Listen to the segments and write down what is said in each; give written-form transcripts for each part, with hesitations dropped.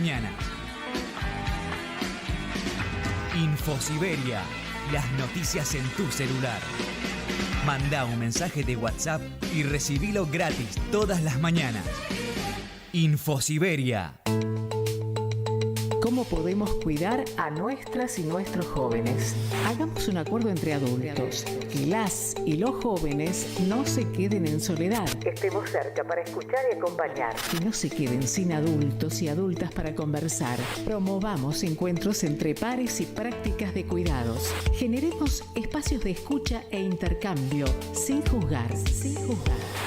mañanas. Infosiberia, las noticias en tu celular. Mandá un mensaje de WhatsApp y recibilo gratis todas las mañanas. Infosiberia. ¿Cómo podemos cuidar a nuestras y nuestros jóvenes? Hagamos un acuerdo entre adultos. Que las y los jóvenes no se queden en soledad. Estemos cerca para escuchar y acompañar. Que no se queden sin adultos y adultas para conversar. Promovamos encuentros entre pares y prácticas de cuidados. Generemos espacios de escucha e intercambio, sin juzgar.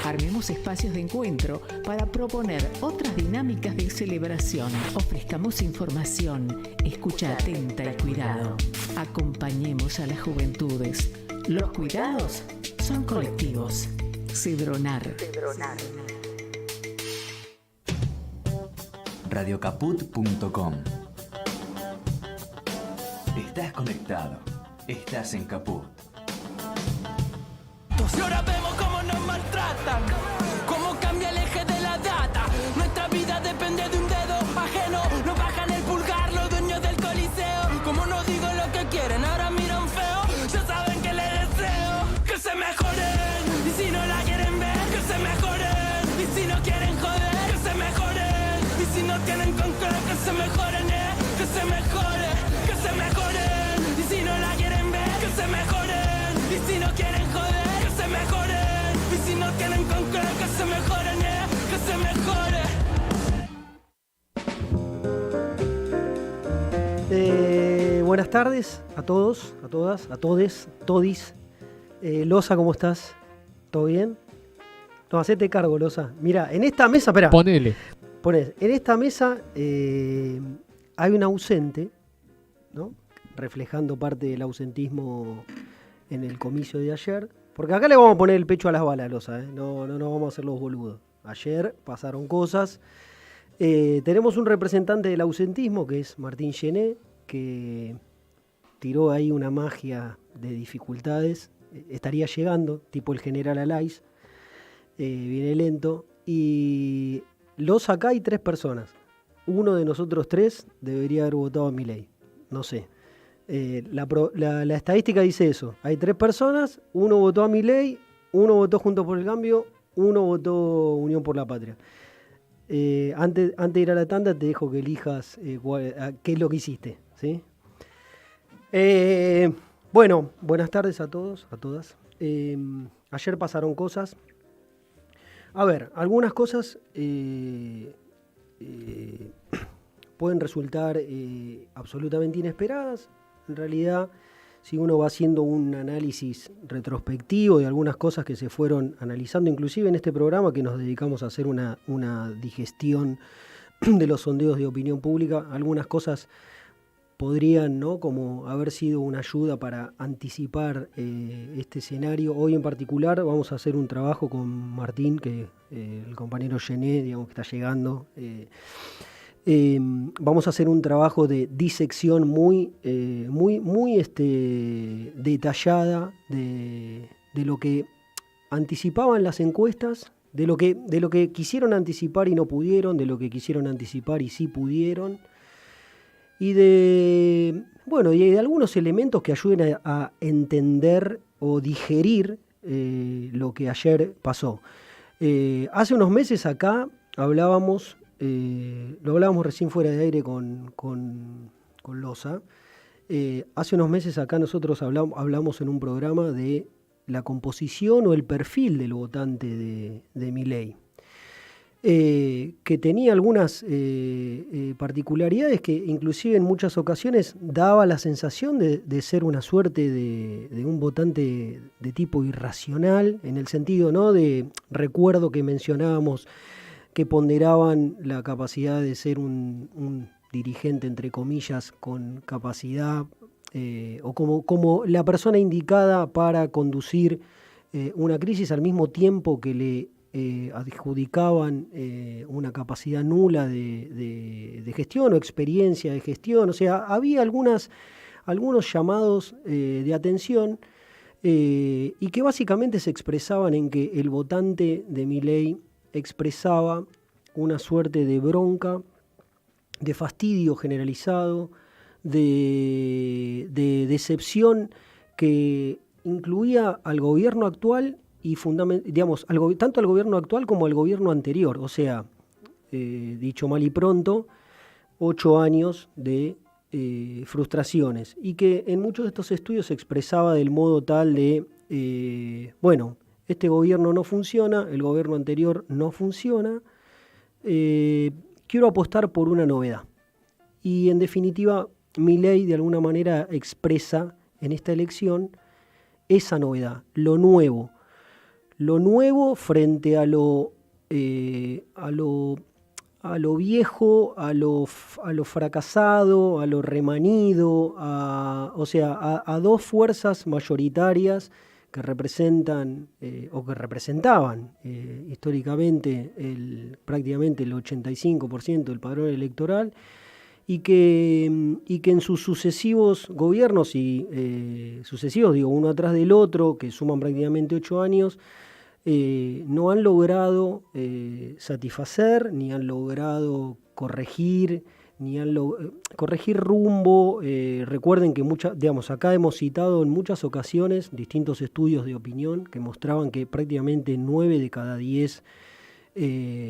Armemos espacios de encuentro para proponer otras dinámicas de celebración. Ofrezcamos información, escucha atenta y cuidado. Acompañemos a las juventudes. Los cuidados son colectivos. Cedronar. Radiocaput.com. Estás conectado. Estás en Caput. Y ahora vemos cómo nos maltratan, cómo cambia el eje de la data. Nuestra vida depende de un dedo ajeno. Nos bajan el pulgar los dueños del coliseo. Como no digo lo que quieren, ahora miran feo. Ya saben que les deseo que se mejoren. Y si no la quieren ver, que se mejoren. Y si no quieren joder, que se mejoren. Y si no tienen con qué, que se mejoren, que se mejore, que se mejoren. Y si no la quieren ver, que se mejoren. Y si no quieren joder, que se mejoren. Y si no tienen con qué, que se mejoren, que se mejore. Buenas tardes a todos, a todas, a todes, todis. Loza, ¿cómo estás? ¿Todo bien? No, hacete cargo, Loza. Mira, en esta mesa, espera. Ponele. En esta mesa hay un ausente, ¿no? Reflejando parte del ausentismo en el comicio de ayer. Porque acá le vamos a poner el pecho a las balas, Loza, ¿eh? No vamos a hacer los boludos. Ayer pasaron cosas. Tenemos un representante del ausentismo, que es Martín Gené, que tiró ahí una magia de dificultades. Estaría llegando, tipo el general Alais. Viene lento. Y los acá hay 3 personas. Uno de nosotros 3 debería haber votado a Milei. No sé. La estadística dice eso. Hay 3 personas, uno votó a Milei, uno votó Juntos por el Cambio, uno votó Unión por la Patria. Antes de ir a la tanda te dejo que elijas qué es lo que hiciste, ¿sí? Bueno, buenas tardes a todos, a todas. Ayer pasaron cosas. A ver, algunas cosas pueden resultar absolutamente inesperadas. En realidad, si uno va haciendo un análisis retrospectivo de algunas cosas que se fueron analizando, inclusive en este programa que nos dedicamos a hacer una digestión de los sondeos de opinión pública, algunas cosas podrían, ¿no?, como haber sido una ayuda para anticipar este escenario. Hoy en particular vamos a hacer un trabajo con Martín, que el compañero Gené, digamos, que está llegando. Vamos a hacer un trabajo de disección muy detallada de lo que anticipaban las encuestas, de lo que quisieron anticipar y no pudieron, de lo que quisieron anticipar y sí pudieron, y de algunos elementos que ayuden a entender o digerir lo que ayer pasó. Hace unos meses acá hablábamos, lo hablábamos recién fuera de aire con Loza. Hace unos meses acá nosotros hablamos en un programa de la composición o el perfil del votante de Milei, que tenía algunas particularidades que inclusive en muchas ocasiones daba la sensación de ser una suerte de un votante de tipo irracional, en el sentido, ¿no?, de recuerdo que mencionábamos, que ponderaban la capacidad de ser un dirigente, entre comillas, con capacidad o como la persona indicada para conducir una crisis, al mismo tiempo que le adjudicaban una capacidad nula de gestión o experiencia de gestión. O sea, había algunos llamados de atención y que básicamente se expresaban en que el votante de Milei expresaba una suerte de bronca de fastidio generalizado, de decepción que incluía al gobierno actual y digamos, tanto al gobierno actual como al gobierno anterior. O sea, dicho mal y pronto, 8 años de frustraciones, y que en muchos de estos estudios se expresaba del modo tal de, este gobierno no funciona, el gobierno anterior no funciona, quiero apostar por una novedad. Y en definitiva, Milei de alguna manera expresa en esta elección esa novedad, lo nuevo frente a lo viejo, a lo fracasado, a lo remanido, a dos fuerzas mayoritarias que representan o que representaban históricamente prácticamente el 85% del padrón electoral, y que en sus sucesivos gobiernos, sucesivos, uno atrás del otro, que suman prácticamente 8 años, no han logrado satisfacer, ni han logrado corregir, corregir rumbo. Recuerden que acá hemos citado en muchas ocasiones distintos estudios de opinión que mostraban que prácticamente 9 de cada 10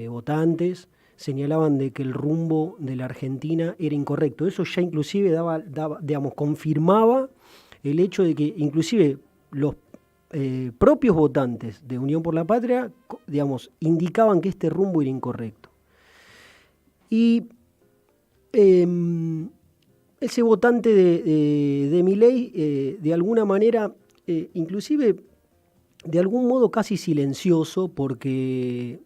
votantes señalaban de que el rumbo de la Argentina era incorrecto. Eso ya inclusive confirmaba el hecho de que inclusive los propios votantes de Unión por la Patria, indicaban que este rumbo era incorrecto. Y ese votante de Milei, de alguna manera, inclusive de algún modo casi silencioso, porque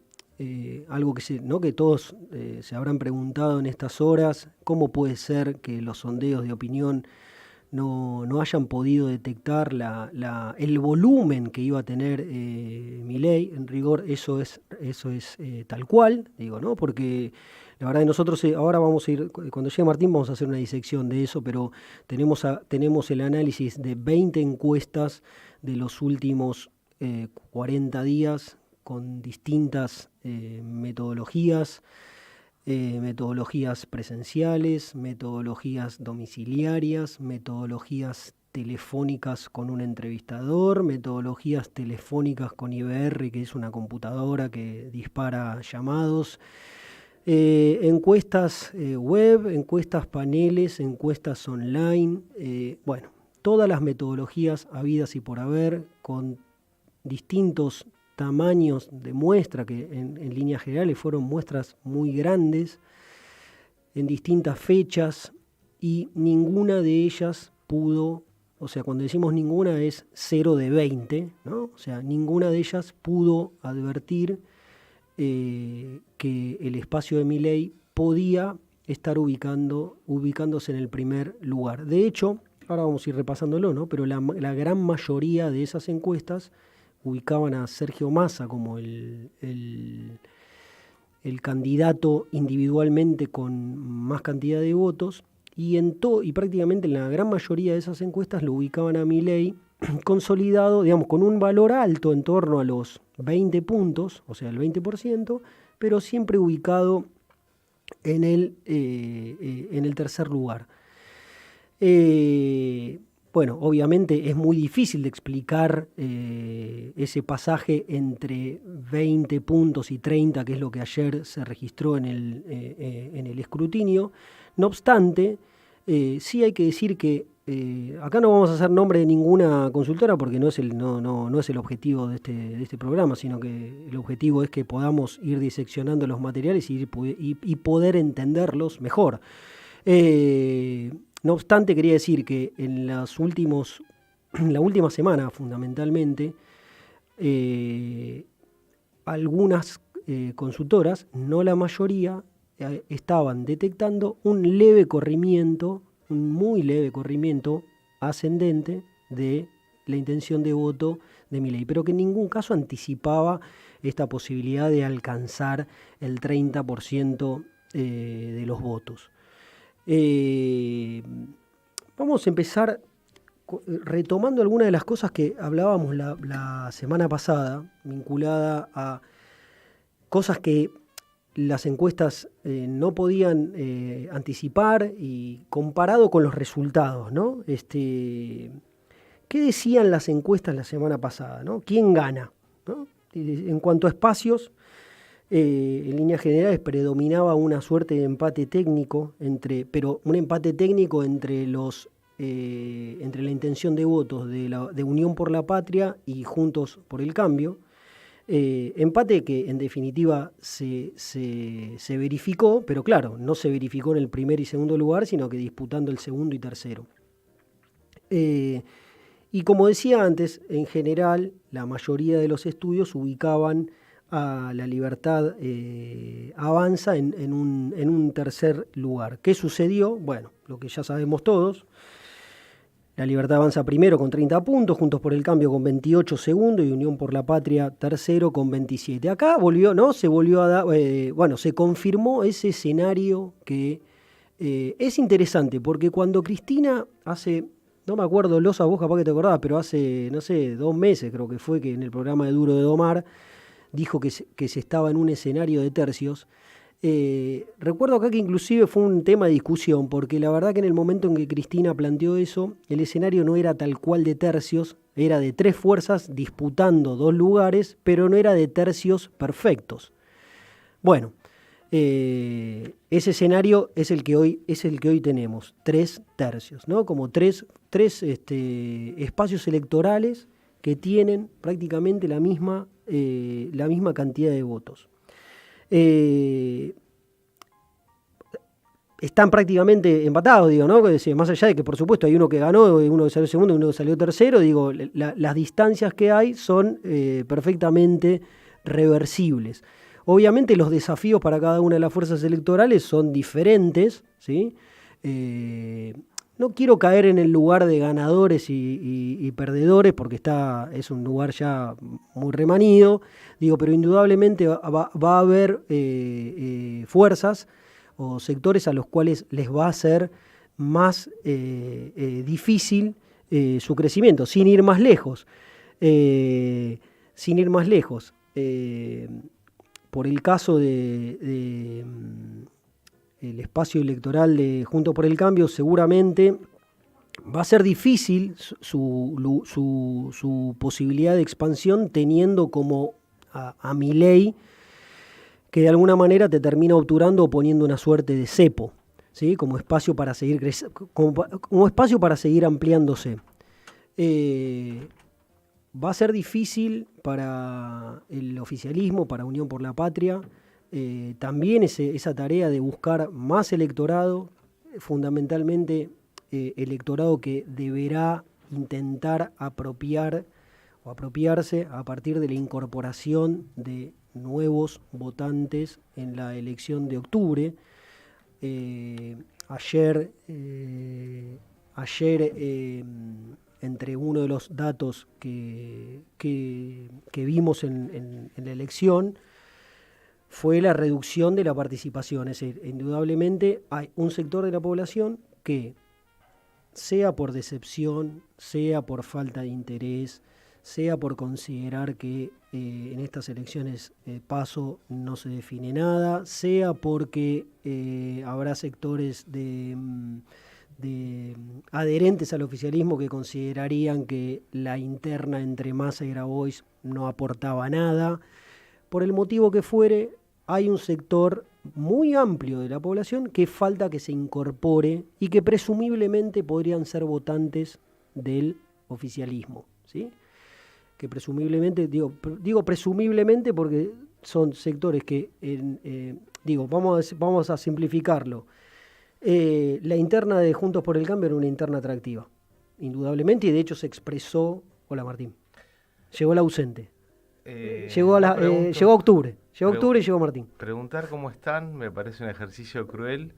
algo que todos se habrán preguntado en estas horas: ¿cómo puede ser que los sondeos de opinión no hayan podido detectar el volumen que iba a tener Milei? En rigor eso es tal cual, ¿no? Porque la verdad que nosotros ahora vamos a ir, cuando llegue Martín vamos a hacer una disección de eso, pero tenemos el análisis de 20 encuestas de los últimos 40 días con distintas metodologías presenciales, metodologías domiciliarias, metodologías telefónicas con un entrevistador, metodologías telefónicas con IBR, que es una computadora que dispara llamados, encuestas web, encuestas paneles, encuestas online, todas las metodologías habidas y por haber, con distintos tamaños de muestra, que en líneas generales fueron muestras muy grandes, en distintas fechas, y ninguna de ellas pudo, cuando decimos ninguna es 0 de 20, ¿no? Ninguna de ellas pudo advertir que el espacio de Milei podía estar ubicándose en el primer lugar. De hecho, ahora vamos a ir repasándolo, ¿no? Pero la gran mayoría de esas encuestas ubicaban a Sergio Massa como el candidato individualmente con más cantidad de votos, y prácticamente en la gran mayoría de esas encuestas lo ubicaban a Milei consolidado, con un valor alto en torno a los 20 puntos, o sea, el 20%, pero siempre ubicado en el tercer lugar. Obviamente es muy difícil de explicar ese pasaje entre 20 puntos y 30, que es lo que ayer se registró en el escrutinio. No obstante, sí hay que decir que acá no vamos a hacer nombre de ninguna consultora, porque no es el objetivo de este programa, sino que el objetivo es que podamos ir diseccionando los materiales y poder entenderlos mejor. No obstante, quería decir que en la última semana, fundamentalmente, algunas consultoras, no la mayoría, estaban detectando un muy leve corrimiento ascendente de la intención de voto de Milei, pero que en ningún caso anticipaba esta posibilidad de alcanzar el 30% de los votos. Vamos a empezar retomando algunas de las cosas que hablábamos la semana pasada, vinculada a cosas que las encuestas no podían anticipar, y comparado con los resultados, ¿no? ¿Qué decían las encuestas la semana pasada, ¿no? ¿Quién gana? ¿No? En cuanto a espacios, en líneas generales predominaba una suerte de empate técnico, pero un empate técnico entre la intención de votos de Unión por la Patria y Juntos por el Cambio. Empate que en definitiva se verificó, pero claro, no se verificó en el primer y segundo lugar, sino que disputando el segundo y tercero. Y como decía antes, en general la mayoría de los estudios ubicaban a La Libertad Avanza en un tercer lugar. ¿Qué sucedió? Bueno, lo que ya sabemos todos. La Libertad Avanza primero con 30 puntos, Juntos por el Cambio con 28 segundo y Unión por la Patria tercero con 27. Acá se volvió a dar, se confirmó ese escenario que es interesante, porque cuando Cristina no me acuerdo, Loza, vos capaz que te acordabas, pero hace, 2 meses creo que fue, que en el programa de Duro de Domar dijo que se estaba en un escenario de tercios. Recuerdo acá que inclusive fue un tema de discusión, porque la verdad que en el momento en que Cristina planteó eso, el escenario no era tal cual de tercios, era de 3 fuerzas disputando 2 lugares, pero no era de tercios perfectos. Bueno, ese escenario es el que hoy tenemos, 3 tercios, ¿no? Como tres espacios electorales que tienen prácticamente la misma cantidad de votos. Están prácticamente empatados, digo, ¿no? Más allá de que, por supuesto, hay uno que ganó, uno que salió segundo y uno que salió tercero, digo, las distancias que hay son perfectamente reversibles. Obviamente los desafíos para cada una de las fuerzas electorales son diferentes, ¿sí? No quiero caer en el lugar de ganadores y perdedores, porque es un lugar ya muy remanido, digo, pero indudablemente va a haber fuerzas o sectores a los cuales les va a ser más difícil su crecimiento, sin ir más lejos. Por el caso el espacio electoral de Juntos por el Cambio, seguramente va a ser difícil su posibilidad de expansión, teniendo como a Milei, que de alguna manera te termina obturando o poniendo una suerte de cepo, ¿sí? Como espacio para seguir como espacio para seguir ampliándose. Va a ser difícil para el oficialismo, para Unión por la Patria, también esa tarea de buscar más electorado, fundamentalmente electorado que deberá intentar apropiarse a partir de la incorporación de nuevos votantes en la elección de octubre. Ayer entre uno de los datos que vimos en la elección fue la reducción de la participación. Es decir, indudablemente hay un sector de la población que, sea por decepción, sea por falta de interés, sea por considerar que en estas elecciones PASO no se define nada, sea porque habrá sectores de adherentes al oficialismo que considerarían que la interna entre Massa y Grabois no aportaba nada. Por el motivo que fuere, hay un sector muy amplio de la población que falta que se incorpore y que presumiblemente podrían ser votantes del oficialismo, ¿sí? Que presumiblemente, digo presumiblemente porque son sectores que, vamos a simplificarlo. La interna de Juntos por el Cambio era una interna atractiva, indudablemente, y de hecho se expresó. Hola, Martín. Llegó el ausente. Llegó octubre. Llegó octubre y llegó Martín. Preguntar cómo están me parece un ejercicio cruel,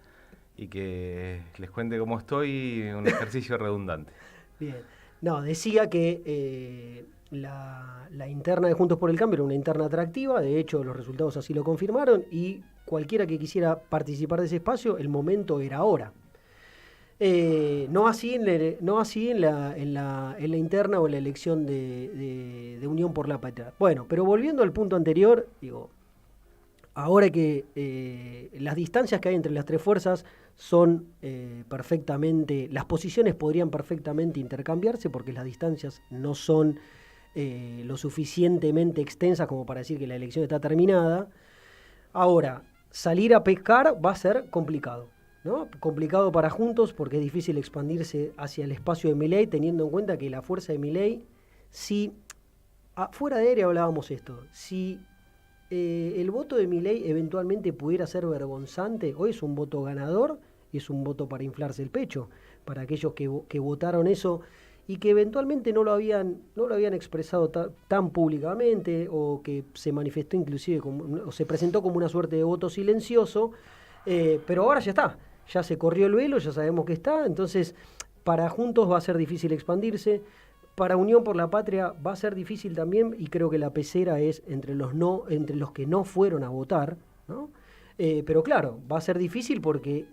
y que les cuente cómo estoy un ejercicio redundante. Bien. No, decía que la interna de Juntos por el Cambio era una interna atractiva, de hecho los resultados así lo confirmaron, y cualquiera que quisiera participar de ese espacio, el momento era ahora. No así en la interna o en la elección de Unión por la Patria. Bueno, pero volviendo al punto anterior, Ahora que las distancias que hay entre las tres fuerzas son perfectamente, las posiciones podrían perfectamente intercambiarse porque las distancias no son lo suficientemente extensas como para decir que la elección está terminada. Ahora, salir a pescar va a ser complicado, ¿no? Complicado para Juntos porque es difícil expandirse hacia el espacio de Milei, teniendo en cuenta que la fuerza de Milei, si fuera de aire hablábamos esto, si el voto de Milei eventualmente pudiera ser vergonzante, hoy es un voto ganador y es un voto para inflarse el pecho, para aquellos que votaron eso y que eventualmente no lo habían expresado tan públicamente o que se manifestó inclusive o se presentó como una suerte de voto silencioso, pero ahora ya está, ya se corrió el velo, ya sabemos que está, entonces para Juntos va a ser difícil expandirse. Para Unión por la Patria va a ser difícil también, y creo que la pecera es entre los que no fueron a votar, ¿no? Pero claro, va a ser difícil porque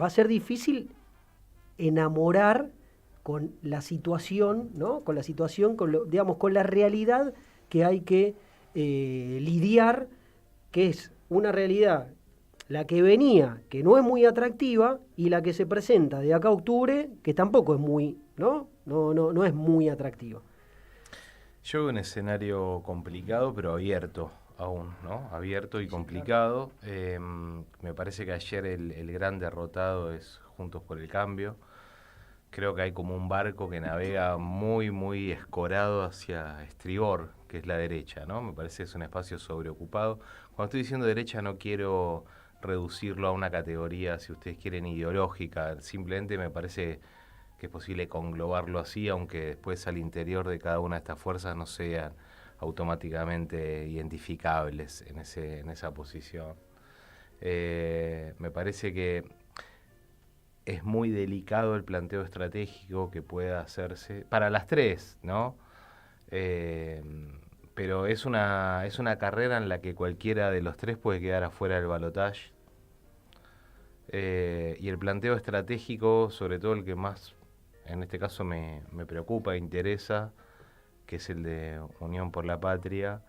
va a ser difícil enamorar con la situación, ¿no? Con la situación, con la realidad que hay que lidiar, que es una realidad, la que venía, que no es muy atractiva, y la que se presenta de acá a octubre, que tampoco es muy, ¿no? No es muy atractiva. Yo veo un escenario complicado, pero abierto aún, ¿no? Abierto y complicado. Me parece que ayer el gran derrotado es Juntos por el Cambio. Creo que hay como un barco que navega muy, muy escorado hacia estribor, que es la derecha, ¿no? Me parece que es un espacio sobreocupado. Cuando estoy diciendo derecha no quiero reducirlo a una categoría, si ustedes quieren, ideológica. Simplemente me parece que es posible conglobarlo así, aunque después al interior de cada una de estas fuerzas no sean automáticamente identificables en esa posición. Me parece que es muy delicado el planteo estratégico que pueda hacerse para las tres, ¿no? Pero es una carrera en la que cualquiera de los tres puede quedar afuera del balotaje. Y el planteo estratégico, sobre todo el que más en este caso me preocupa e interesa, que es el de Unión por la Patria.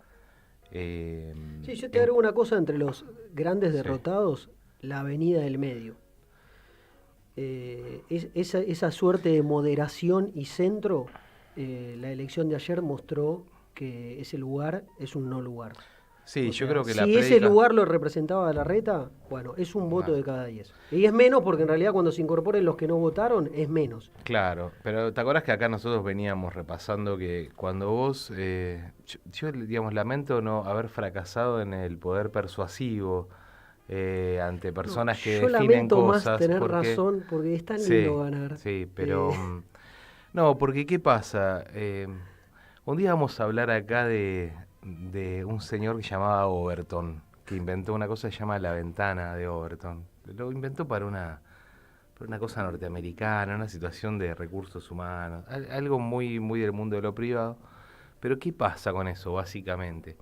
Sí, yo te agrego una cosa entre los grandes derrotados, la avenida del medio. Esa suerte de moderación y centro, la elección de ayer mostró que ese lugar es un no lugar. Sí, O yo sea, creo que si ese lugar lo representaba Larreta, bueno, es un voto de cada 10. Y es menos porque en realidad cuando se incorporen los que no votaron, es menos. Claro, pero ¿te acordás que acá nosotros veníamos repasando que cuando vos, yo digamos, lamento no haber fracasado en el poder persuasivo ante personas que yo definen lamento cosas? más tener razón porque es tan lindo ganar. Sí, pero no, porque ¿qué pasa? Un día vamos a hablar acá de un señor que llamaba Overton, que inventó una cosa que se llama la ventana de Overton. Lo inventó para una cosa norteamericana, una situación de recursos humanos, algo muy, muy del mundo de lo privado. Pero ¿qué pasa con eso, básicamente?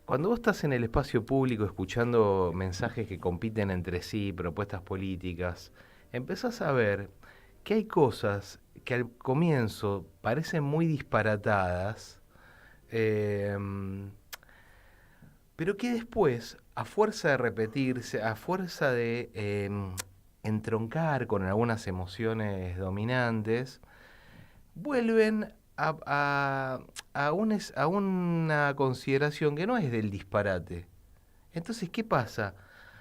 Cuando vos estás en el espacio público escuchando mensajes que compiten entre sí, propuestas políticas, empezás a ver que hay cosas que al comienzo parecen muy disparatadas, pero que después, a fuerza de repetirse, a fuerza de entroncar con algunas emociones dominantes, vuelven a una consideración que no es del disparate. Entonces, ¿qué pasa?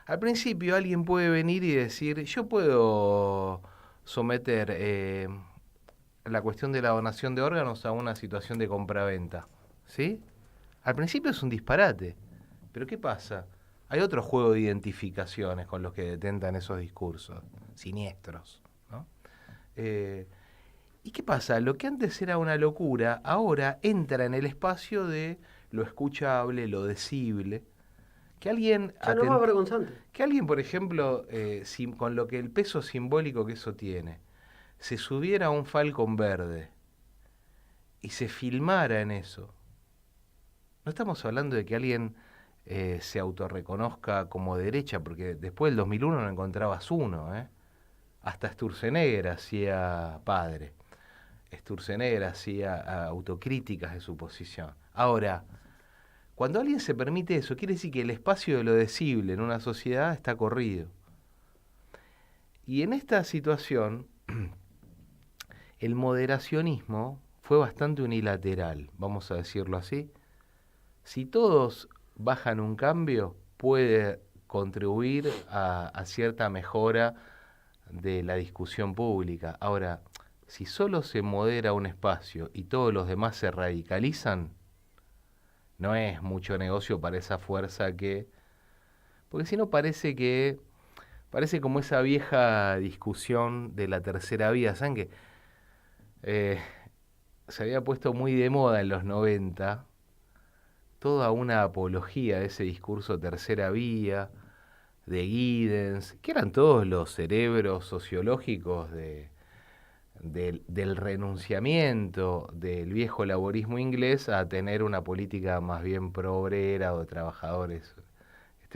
Al principio alguien puede venir y decir, yo puedo someter la cuestión de la donación de órganos a una situación de compraventa, ¿sí? Al principio es un disparate, pero ¿qué pasa? Hay otro juego de identificaciones con los que detentan esos discursos siniestros, ¿no? ¿Y qué pasa? Lo que antes era una locura, ahora entra en el espacio de lo escuchable, lo decible. Que alguien... Ya no es más vergonzante. Que alguien, por ejemplo, con lo que el peso simbólico que eso tiene, se subiera a un Falcon verde y se filmara en eso. No estamos hablando de que alguien se autorreconozca como derecha, porque después del 2001 no encontrabas uno, ¿eh? Hasta Sturzenegger hacía padre. Sturzenegger hacía autocríticas de su posición. Ahora, Cuando alguien se permite eso, quiere decir que el espacio de lo decible en una sociedad está corrido. Y en esta situación, el moderacionismo fue bastante unilateral, vamos a decirlo así. Si todos bajan un cambio, puede contribuir a cierta mejora de la discusión pública. Ahora, si solo se modera un espacio y todos los demás se radicalizan, no es mucho negocio para esa fuerza que... Porque si no parece como esa vieja discusión de la tercera vía. ¿Saben qué? Se había puesto muy de moda en los 90 toda una apología de ese discurso tercera vía, de Giddens, que eran todos los cerebros sociológicos del renunciamiento del viejo laborismo inglés a tener una política más bien pro-obrera o de trabajadores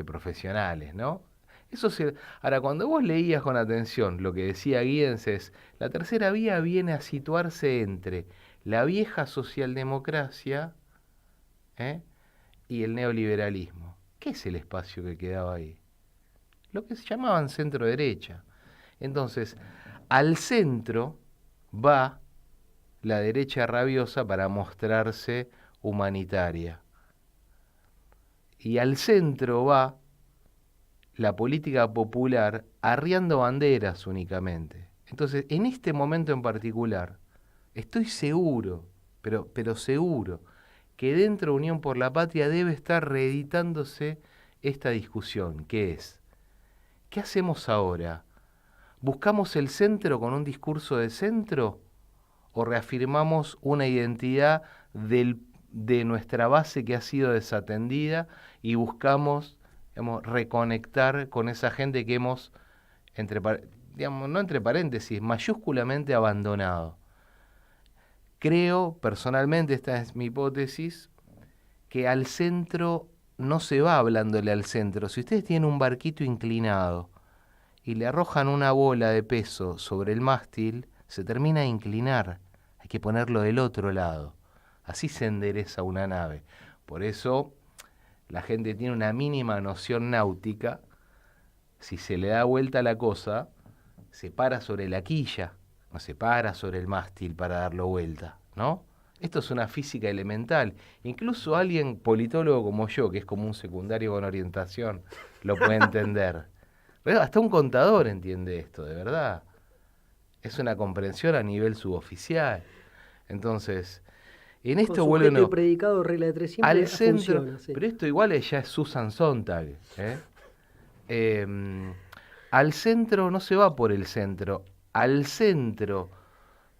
profesionales, ¿no? Ahora, cuando vos leías con atención lo que decía Giddens es, la tercera vía viene a situarse entre la vieja socialdemocracia y el neoliberalismo. ¿Qué es el espacio que quedaba ahí? Lo que se llamaban centro-derecha. Entonces, al centro va la derecha rabiosa para mostrarse humanitaria. Y al centro va la política popular arriando banderas únicamente. Entonces, en este momento en particular, estoy seguro, pero seguro, que dentro de Unión por la Patria debe estar reeditándose esta discusión, que es, ¿qué hacemos ahora? ¿Buscamos el centro con un discurso de centro? ¿O reafirmamos una identidad de nuestra base que ha sido desatendida y buscamos, digamos, reconectar con esa gente que hemos, no entre paréntesis, mayúsculamente abandonado? Creo, personalmente, esta es mi hipótesis, que al centro no se va hablándole al centro. Si ustedes tienen un barquito inclinado y le arrojan una bola de peso sobre el mástil, se termina de inclinar. Hay que ponerlo del otro lado. Así se endereza una nave. Por eso la gente tiene una mínima noción náutica. Si se le da vuelta la cosa, se para sobre la quilla, no se para sobre el mástil para darlo vuelta, ¿no? Esto es una física elemental. Incluso alguien politólogo como yo, que es como un secundario con orientación, lo puede entender. Pero hasta un contador entiende esto, de verdad. Es una comprensión a nivel suboficial. Entonces, en esto vuelve sujeto y predicado, regla de tres simples, al centro, funciona, sí. pero esto igual ya es Susan Sontag. Al centro no se va por el centro, al centro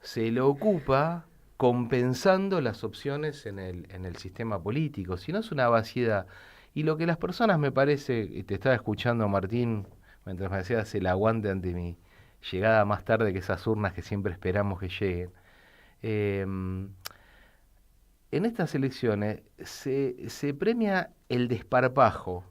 se lo ocupa compensando las opciones en el sistema político, si no es una vaciedad. Y lo que las personas, me parece, y te estaba escuchando, Martín, mientras me hacías el aguante ante mi llegada más tarde que esas urnas que siempre esperamos que lleguen, en estas elecciones se premia el desparpajo,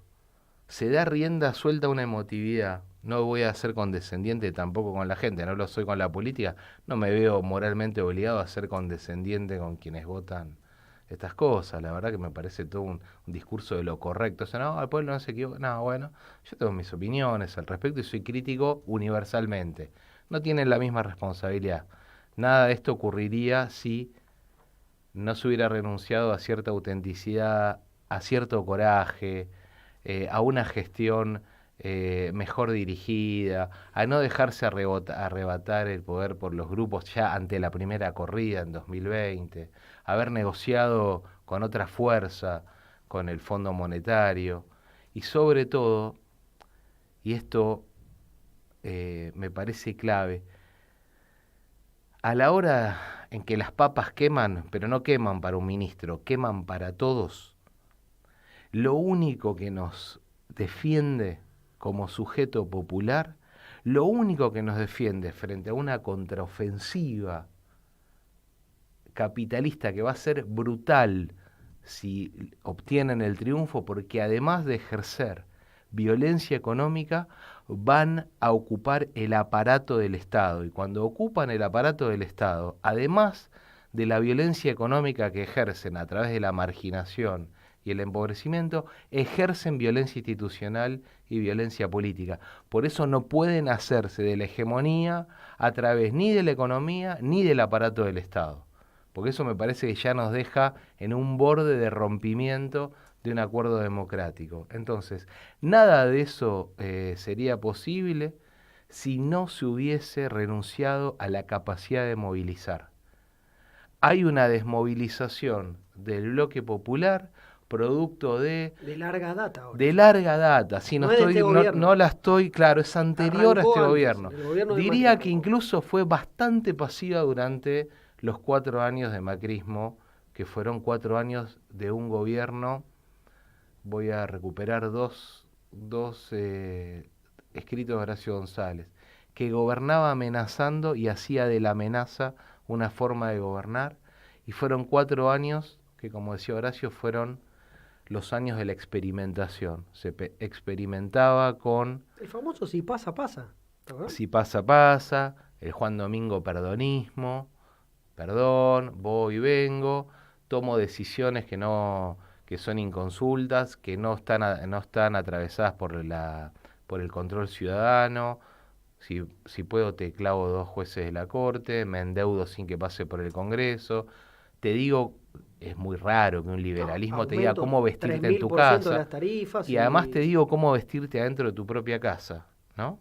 se da rienda suelta a una emotividad. No voy a ser condescendiente tampoco con la gente, no lo soy con la política, no me veo moralmente obligado a ser condescendiente con quienes votan estas cosas. La verdad que me parece todo un discurso de lo correcto. O sea, no, el pueblo no se equivoca. No, bueno, yo tengo mis opiniones al respecto y soy crítico universalmente. No tienen la misma responsabilidad. Nada de esto ocurriría si no se hubiera renunciado a cierta autenticidad, a cierto coraje, a una gestión mejor dirigida, a no dejarse arrebatar el poder por los grupos ya ante la primera corrida en 2020, haber negociado con otra fuerza, con el Fondo Monetario, y sobre todo, y esto me parece clave, a la hora en que las papas queman, pero no queman para un ministro, queman para todos, lo único que nos defiende como sujeto popular, lo único que nos defiende frente a una contraofensiva capitalista que va a ser brutal si obtienen el triunfo, porque además de ejercer violencia económica, van a ocupar el aparato del Estado. Y cuando ocupan el aparato del Estado, además de la violencia económica que ejercen a través de la marginación y el empobrecimiento ejercen violencia institucional y violencia política. Por eso no pueden hacerse de la hegemonía a través ni de la economía ni del aparato del Estado. Porque eso me parece que ya nos deja en un borde de rompimiento de un acuerdo democrático. Entonces, nada de eso sería posible si no se hubiese renunciado a la capacidad de movilizar. Hay una desmovilización del bloque popular producto de larga data ahora. De larga data, sí, no la estoy, claro, es anterior Arrancó a este antes, gobierno. el gobierno Diría que incluso fue bastante pasiva durante los 4 años de macrismo, que fueron 4 años de un gobierno. Voy a recuperar dos escritos de Horacio González, que gobernaba amenazando y hacía de la amenaza una forma de gobernar, y fueron 4 años que, como decía Horacio, fueron los años de la experimentación. Se experimentaba con... El famoso si pasa, pasa. Si pasa, pasa, el Juan Domingo perdonismo, perdón, voy y vengo, tomo decisiones que son inconsultas, que no están atravesadas por el control ciudadano. Si puedo te clavo 2 jueces de la Corte, me endeudo sin que pase por el Congreso. Te digo, es muy raro que un liberalismo te diga cómo vestirte en tu casa. De las tarifas y además te digo cómo vestirte adentro de tu propia casa, ¿no?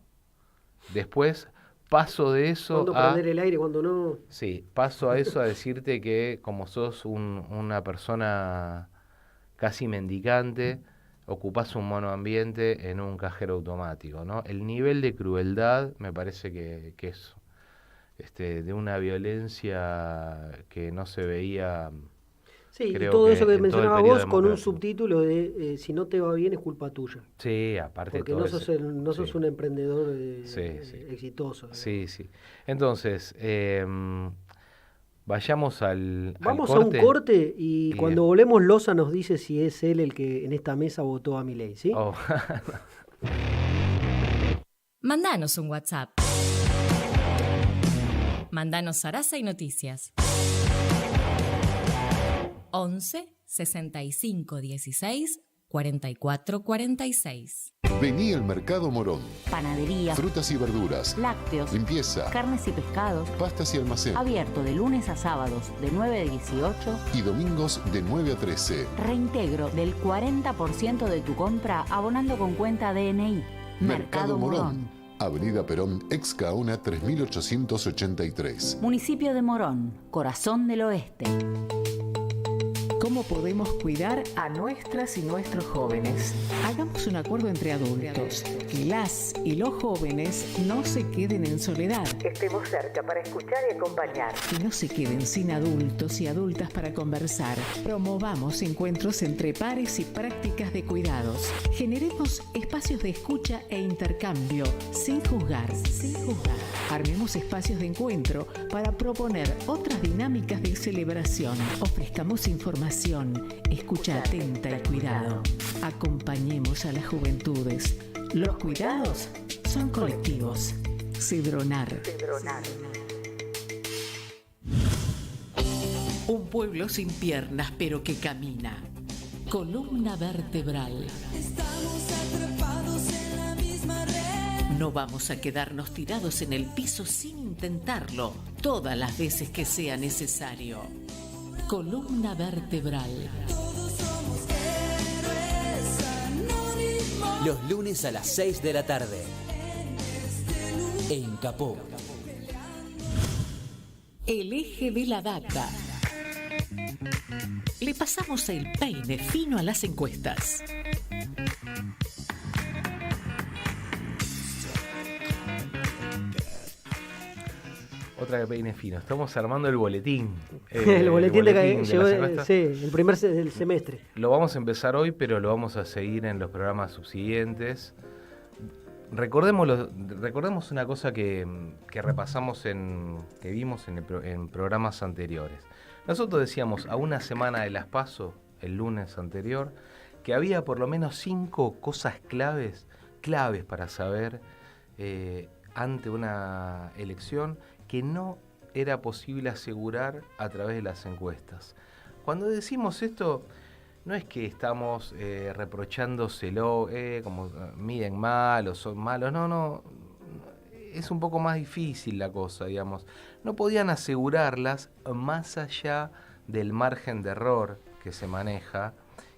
Después paso de eso cuando prender el aire, cuando no. Sí, paso a eso a decirte que como sos una persona casi mendicante, ocupás un monoambiente en un cajero automático, ¿no? El nivel de crueldad me parece que es de una violencia que no se veía. Sí, y todo eso que mencionabas vos con un subtítulo de si no te va bien es culpa tuya. Sí, aparte porque todo no sos un emprendedor exitoso. Sí, sí. Entonces, vayamos al Vamos corte. A un corte y cuando volvemos Loza nos dice si es él el que en esta mesa votó a Milei, ¿sí? Oh. Mandanos un WhatsApp. Mandanos Sarasa y Noticias. 11 65 16 44 46. Vení al Mercado Morón. Panadería, frutas y verduras, lácteos, limpieza, carnes y pescados, pastas y almacén. Abierto de lunes a sábados de 9 a 18 y domingos de 9 a 13. Reintegro del 40% de tu compra abonando con cuenta DNI. Mercado Morón. Avenida Perón, ex Caona 3883. Municipio de Morón, corazón del oeste. ¿Cómo podemos cuidar a nuestras y nuestros jóvenes? Hagamos un acuerdo entre adultos. Que las y los jóvenes no se queden en soledad. Estemos cerca para escuchar y acompañar. Que no se queden sin adultos y adultas para conversar. Promovamos encuentros entre pares y prácticas de cuidados. Generemos espacios de escucha e intercambio, sin juzgar. Armemos espacios de encuentro para proponer otras dinámicas de celebración. Ofrezcamos información, escucha atenta y cuidado. Acompañemos a las juventudes. Los cuidados son colectivos. Cedronar. Un pueblo sin piernas pero que camina. Columna vertebral. Estamos atrapados en la misma red. No vamos a quedarnos tirados en el piso sin intentarlo todas las veces que sea necesario. Columna vertebral. Todos somos héroes anónimos. Los lunes a las 6 de la tarde. En Capó. El eje de la data. Le pasamos el peine fino a las encuestas. Otra que peine fino. Estamos armando el boletín. El boletín de las sí, el primer del semestre. Lo vamos a empezar hoy, pero lo vamos a seguir en los programas subsiguientes. Recordemos una cosa que repasamos, que vimos en programas anteriores. Nosotros decíamos a una semana de las PASO, el lunes anterior, que había por lo menos 5 cosas claves para saber ante una elección que no era posible asegurar a través de las encuestas. Cuando decimos esto, no es que estamos reprochándoselo, como miden mal o son malos, no, es un poco más difícil la cosa, digamos. No podían asegurarlas más allá del margen de error que se maneja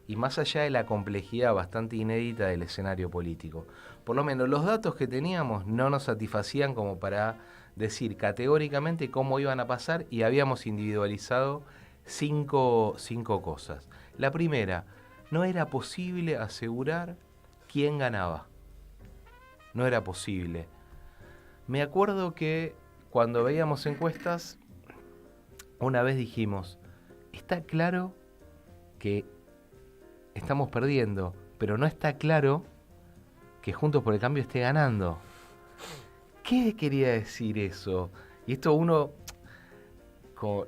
y más allá de la complejidad bastante inédita del escenario político. Por lo menos los datos que teníamos no nos satisfacían como para decir categóricamente cómo iban a pasar, y habíamos individualizado cinco cosas. La primera, no era posible asegurar quién ganaba. No era posible. Me acuerdo que cuando veíamos encuestas, una vez dijimos, está claro que estamos perdiendo, pero no está claro que Juntos por el Cambio esté ganando. ¿Qué quería decir eso? Y esto uno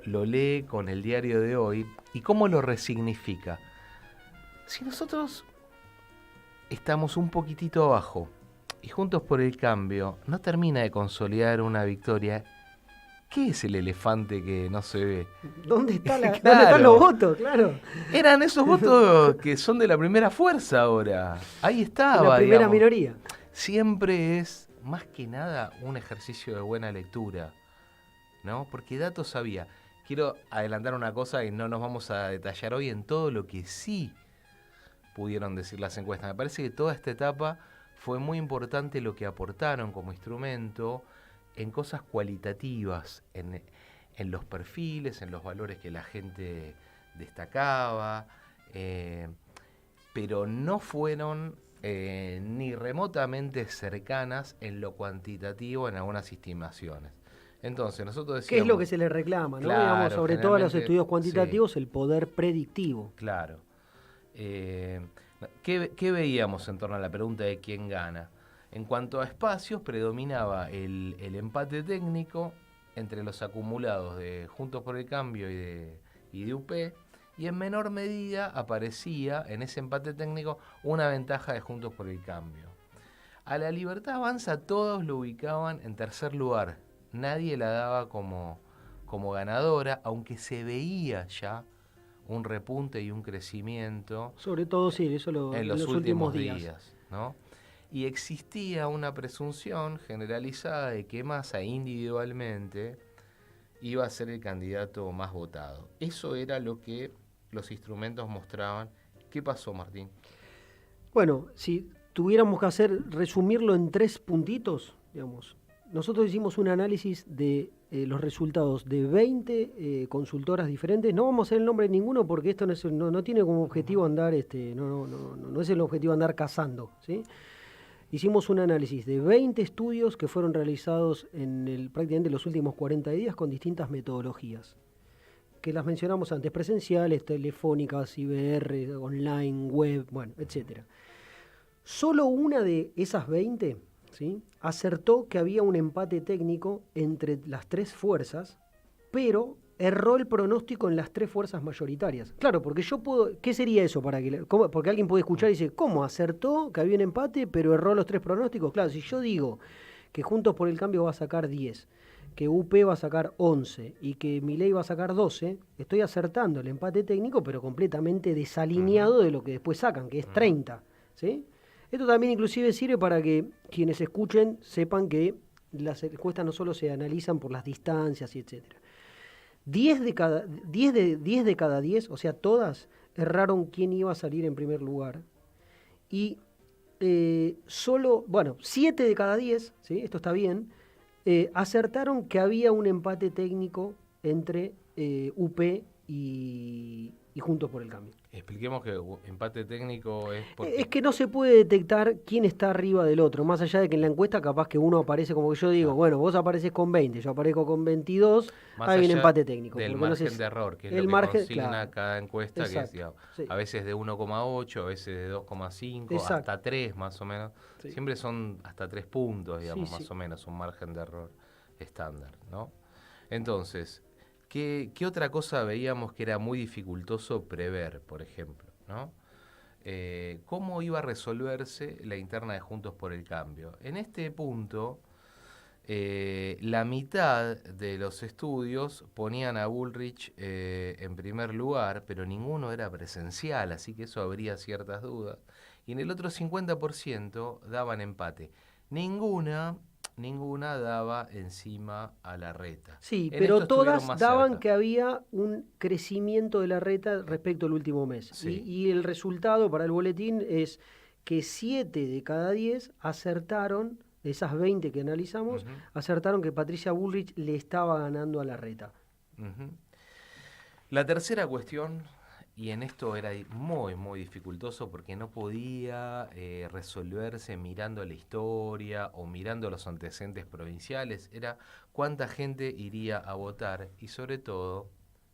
lo lee con el diario de hoy, y cómo lo resignifica. Si nosotros estamos un poquitito abajo y Juntos por el Cambio no termina de consolidar una victoria, ¿qué es el elefante que no se ve? ¿Dónde están Claro. los votos? Claro. Eran esos votos que son de la primera fuerza ahora. Ahí estaba, La primera digamos. minoría. Siempre es, más que nada, un ejercicio de buena lectura, ¿no? Porque datos había. Quiero adelantar una cosa y no nos vamos a detallar hoy en todo lo que sí pudieron decir las encuestas. Me parece que toda esta etapa fue muy importante lo que aportaron como instrumento en cosas cualitativas, en los perfiles, en los valores que la gente destacaba, pero no fueron ni remotamente cercanas en lo cuantitativo en algunas estimaciones. Entonces, nosotros decíamos... ¿Qué es lo que se le reclama? ¿No? Claro, Digamos, sobre todo a los generalmente, estudios cuantitativos, sí. el poder predictivo. Claro. ¿Qué veíamos en torno a la pregunta de quién gana? En cuanto a espacios, predominaba el empate técnico entre los acumulados de Juntos por el Cambio y de UP, y en menor medida aparecía en ese empate técnico una ventaja de Juntos por el Cambio. A la Libertad Avanza todos lo ubicaban en tercer lugar, nadie la daba como ganadora, aunque se veía ya un repunte y un crecimiento. Sobre todo, sí, eso en los últimos días, ¿no? Y existía una presunción generalizada de que Massa individualmente iba a ser el candidato más votado. Eso era lo que los instrumentos mostraban. ¿Qué pasó, Martín? Bueno, si tuviéramos que resumirlo en 3 puntitos, digamos, nosotros hicimos un análisis de los resultados de 20 consultoras diferentes. No vamos a hacer el nombre de ninguno porque esto no tiene como objetivo andar, no es el objetivo andar cazando, ¿sí? Hicimos un análisis de 20 estudios que fueron realizados prácticamente los últimos 40 días con distintas metodologías, que las mencionamos antes, presenciales, telefónicas, IBR, online, web, bueno, etc. Solo una de esas 20, ¿sí?, acertó que había un empate técnico entre las 3 fuerzas, pero erró el pronóstico en las 3 fuerzas mayoritarias. Claro, porque ¿qué sería eso? Porque alguien puede escuchar y dice, ¿cómo? ¿Acertó que había un empate, pero erró los 3 pronósticos? Claro, si yo digo que Juntos por el Cambio va a sacar 10, que UP va a sacar 11 y que Milei va a sacar 12, estoy acertando el empate técnico, pero completamente desalineado de lo que después sacan, que es 30, ¿sí? Esto también inclusive sirve para que quienes escuchen sepan que las encuestas no solo se analizan por las distancias y etcétera. 10 de cada 10, o sea, todas erraron quién iba a salir en primer lugar. Y 7 de cada 10, ¿sí?, esto está bien, acertaron que había un empate técnico entre UP y Juntos por el Cambio. Expliquemos que empate técnico es porque... Es que no se puede detectar quién está arriba del otro, más allá de que en la encuesta capaz que uno aparece como que yo digo, bueno, vos apareces con 20, yo aparezco con 22, más hay un allá empate técnico. del porque margen de error, que es el lo margen, que consigna claro, cada encuesta, exacto, que es, digamos, sí, a veces de 1,8, a veces de 2,5, exacto, hasta 3 más o menos. Sí. Siempre son hasta 3 puntos, digamos, Sí, más sí. o menos, un margen de error estándar, ¿no? Entonces, ¿qué otra cosa veíamos que era muy dificultoso prever, por ejemplo, ¿no? ¿Cómo iba a resolverse la interna de Juntos por el Cambio? En este punto, la mitad de los estudios ponían a Bullrich en primer lugar, pero ninguno era presencial, así que eso habría ciertas dudas. Y en el otro 50% daban empate. Ninguna daba encima a Larreta. Sí, En pero esto estuvieron todas más daban cerca. que había un crecimiento de Larreta respecto al último mes. Sí. Y el resultado para el boletín es que 7 de cada 10 acertaron, de esas 20 que analizamos, Ujú. acertaron que Patricia Bullrich le estaba ganando a Larreta. Ujú. La tercera cuestión, y en esto era muy, muy dificultoso porque no podía resolverse mirando la historia o mirando los antecedentes provinciales, era cuánta gente iría a votar y sobre todo,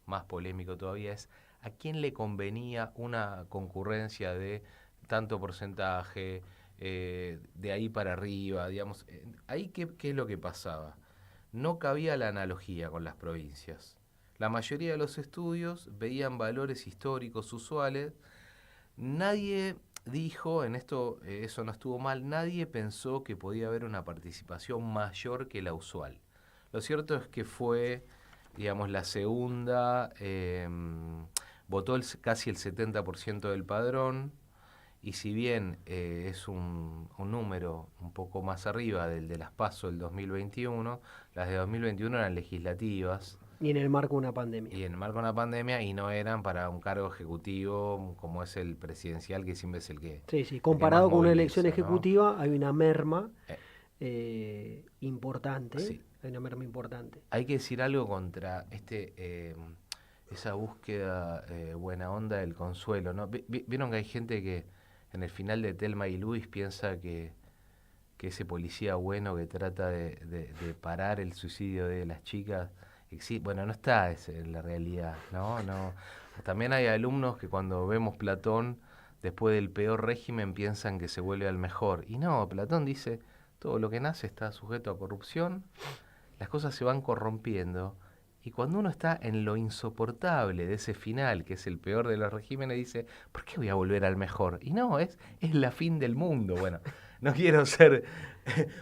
más polémico todavía, es a quién le convenía una concurrencia de tanto porcentaje, de ahí para arriba, digamos. Ahí, ¿qué es lo que pasaba? No cabía la analogía con las provincias. La mayoría de los estudios veían valores históricos usuales. Nadie dijo, en esto eso no estuvo mal, nadie pensó que podía haber una participación mayor que la usual. Lo cierto es que fue, digamos, la segunda, votó casi el 70% del padrón, y si bien es un número un poco más arriba del de las PASO del 2021, las de 2021 eran legislativas, Y en el marco de una pandemia. y en el marco de una pandemia, y no eran para un cargo ejecutivo como es el presidencial, que siempre es el que, Sí, sí. el que Comparado más con una moviliza, elección ¿no? ejecutiva, hay una merma Eh, importante. sí. Hay una merma importante. Hay que decir algo contra esa búsqueda buena onda del consuelo, ¿no? Vieron que hay gente que en el final de Thelma y Luis piensa que ese policía bueno que trata de parar el suicidio de las chicas, bueno, no está en la realidad, ¿no? También hay alumnos que cuando vemos Platón, después del peor régimen, piensan que se vuelve al mejor. Y no, Platón dice, todo lo que nace está sujeto a corrupción, las cosas se van corrompiendo, y cuando uno está en lo insoportable de ese final, que es el peor de los regímenes, dice, ¿por qué voy a volver al mejor? Y no, es la fin del mundo. Bueno, no quiero ser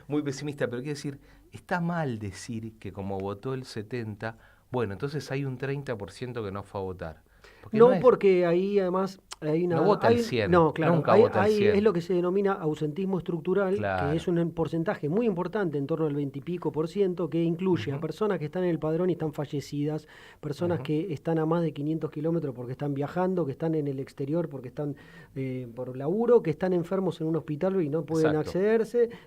muy pesimista, pero quiero decir, está mal decir que como votó el 70%, bueno, entonces hay un 30% que no fue a votar. Porque No, no es, porque ahí además hay una... no vota el hay- 100, no, claro, nunca vota el 100. es lo que se denomina ausentismo estructural, Claro. que es un porcentaje muy importante, en torno al 20 y pico por ciento, que incluye a Ujú. personas que están en el padrón y están fallecidas, personas Ujú. que están a más de 500 kilómetros porque están viajando, que están en el exterior porque están por laburo, que están enfermos en un hospital y no pueden Exacto.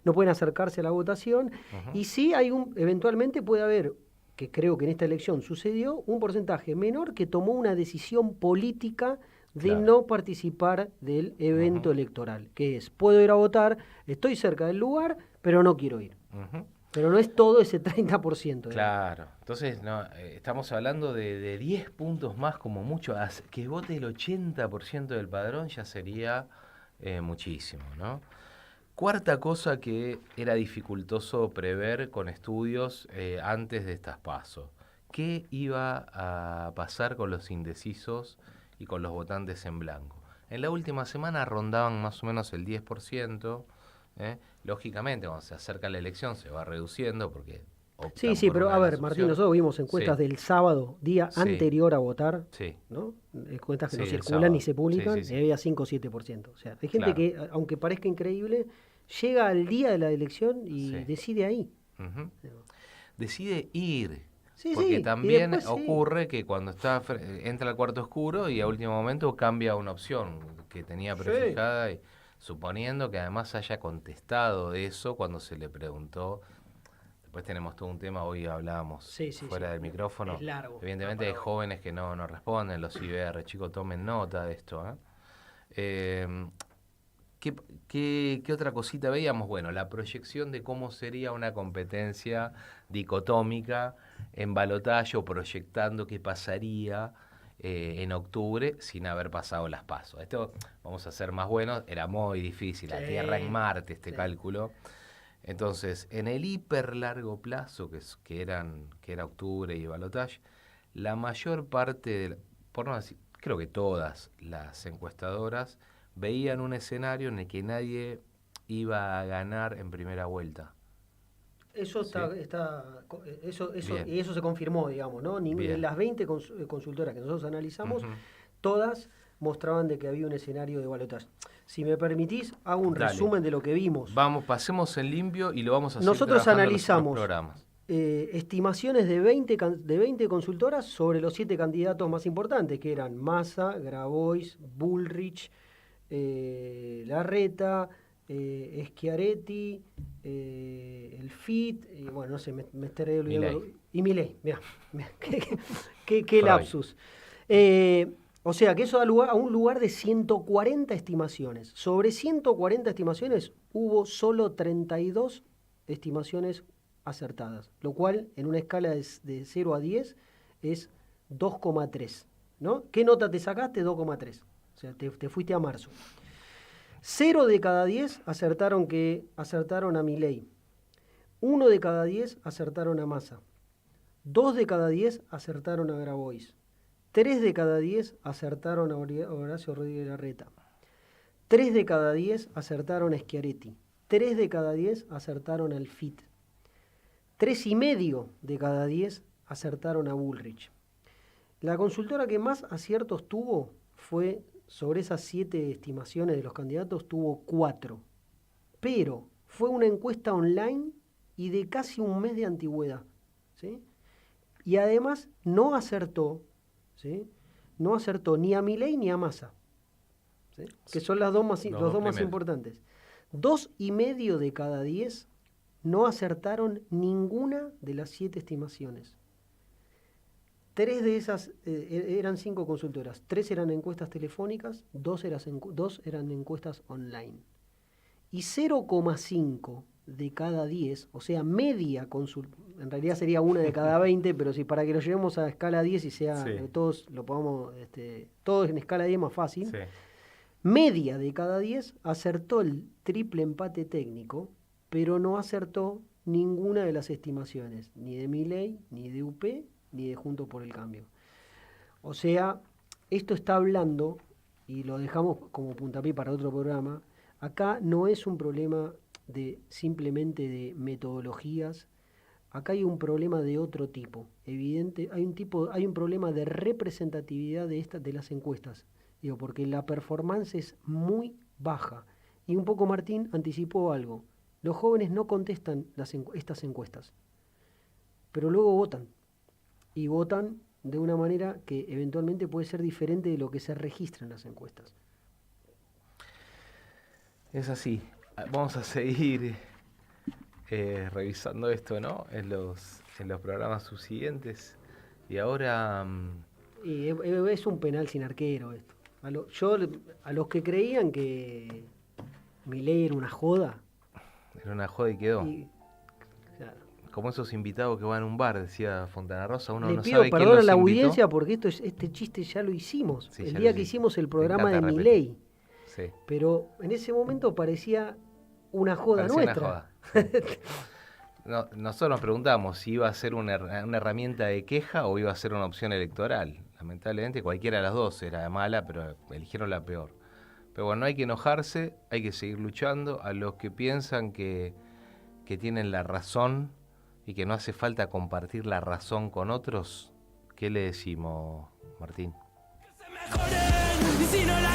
no pueden acercarse a la votación. Ujú. Y sí eventualmente puede haber, que creo que en esta elección sucedió, un porcentaje menor que tomó una decisión política de Claro. no participar del evento electoral, que es, puedo ir a votar, estoy cerca del lugar, pero no quiero ir. Ujú. Pero no es todo ese 30%. Claro, entonces no, estamos hablando de 10 puntos más como mucho. Que vote el 80% del padrón ya sería muchísimo, ¿no? Cuarta cosa que era dificultoso prever con estudios antes de estas PASO. ¿Qué iba a pasar con los indecisos y con los votantes en blanco? En la última semana rondaban más o menos el 10%. Lógicamente, cuando se acerca la elección se va reduciendo porque optan Sí, por pero una a de ver, las Martín, opciones. nosotros vimos encuestas Sí. del sábado, día Sí. anterior a votar, Sí. ¿no? Encuestas que no Sí, del circulan ni sábado. se publican, Sí. y había 5 o 7%. O sea, hay gente Claro. que, aunque parezca increíble, llega al día de la elección y Sí. decide ahí. Ujú. Decide ir. Sí, Porque sí, y también después sí. ocurre que cuando entra al cuarto oscuro y a último momento cambia una opción que tenía prefijada, y suponiendo que además haya contestado eso cuando se le preguntó. Después tenemos todo un tema, hoy hablábamos Sí, fuera del micrófono. es largo. Evidentemente hay jóvenes que no responden, los IBR, chicos, tomen nota de esto. ¿Qué otra cosita veíamos? Bueno, la proyección de cómo sería una competencia dicotómica en balotaje o proyectando qué pasaría en octubre sin haber pasado las PASO. Esto, vamos a ser más buenos, era muy difícil, la Tierra en Marte, este cálculo. Entonces, en el hiper largo plazo, que era octubre y balotaje, la mayor parte, por no decir, creo que todas las encuestadoras veían un escenario en el que nadie iba a ganar en primera vuelta. Eso ¿sí? Y eso se confirmó, digamos, ¿no? Bien. Las 20 consultoras que nosotros analizamos, Ujú. todas mostraban de que había un escenario de balotaje. Si me permitís, hago un Dale. resumen de lo que vimos. Vamos, pasemos en limpio y lo vamos a hacer Nosotros trabajando en los analizamos otros programas. estimaciones de 20 consultoras sobre los 7 candidatos más importantes, que eran Massa, Grabois, Bullrich, Larreta, Schiaretti, el FIT, y bueno, no sé, me estaré olvidando. Milei. Y Milei, mirá, qué lapsus. O sea, que eso da lugar a un lugar de 140 estimaciones. Sobre 140 estimaciones hubo solo 32 estimaciones acertadas, lo cual en una escala de 0 a 10 es 2,3, ¿no? ¿Qué nota te sacaste? 2,3. O sea, te fuiste a marzo. 0 de cada 10 acertaron a Milei. 1 de cada 10 acertaron a Massa. 2 de cada 10 acertaron a Grabois. 3 de cada 10 acertaron a Horacio Rodríguez Larreta. 3 de cada 10 acertaron a Schiaretti. 3 de cada 10 acertaron al FIT. 3,5 de cada 10 acertaron a Bullrich. La consultora que más aciertos tuvo fue, sobre esas 7 estimaciones de los candidatos, tuvo 4. Pero fue una encuesta online y de casi un mes de antigüedad, ¿sí? Y además no acertó, ¿sí? No acertó ni a Milei ni a Massa, ¿sí? Que son los dos más importantes. 2,5 de cada 10 no acertaron ninguna de las 7 estimaciones. 3 de esas eran 5 consultoras. 3 eran encuestas telefónicas, 2 eran encuestas online. Y 0,5 de cada 10, o sea, media consulta, en realidad sería 1 de cada 20, pero si para que lo llevemos a escala 10 y sea todos lo podamos, todos en escala 10 más fácil, Sí. media de cada 10 acertó el triple empate técnico, pero no acertó ninguna de las estimaciones, ni de Milei, ni de UP, ni de Juntos por el Cambio. O sea, esto está hablando, y lo dejamos como puntapié para otro programa, acá no es un problema simplemente de metodologías, acá hay un problema de otro tipo, evidente, hay un problema de representatividad de las encuestas, digo, porque la performance es muy baja, y un poco Martín anticipó algo, los jóvenes no contestan estas encuestas, pero luego votan, y votan de una manera que eventualmente puede ser diferente de lo que se registra en las encuestas. Es así. Vamos a seguir revisando esto, ¿no? En los programas subsiguientes. Y ahora... Y es un penal sin arquero esto. A los que creían que Milei era una joda... Era una joda y quedó. Claro. Como esos invitados que van a un bar, decía Fontana Rosa, uno Le no pido sabe quién perdón a los la invitó. audiencia porque este chiste ya lo hicimos. Sí, el ya día lo que hicimos. hicimos el programa de encanta Milei. repetir. Sí. Pero en ese momento parecía una joda Parecía nuestra. una joda. No, nosotros nos preguntamos si iba a ser una herramienta de queja o iba a ser una opción electoral. Lamentablemente cualquiera de las dos era mala, pero eligieron la peor. Pero bueno, no hay que enojarse, hay que seguir luchando. A los que piensan que tienen la razón y que no hace falta compartir la razón con otros, ¿qué le decimos, Martín? Que se mejoren, y si no la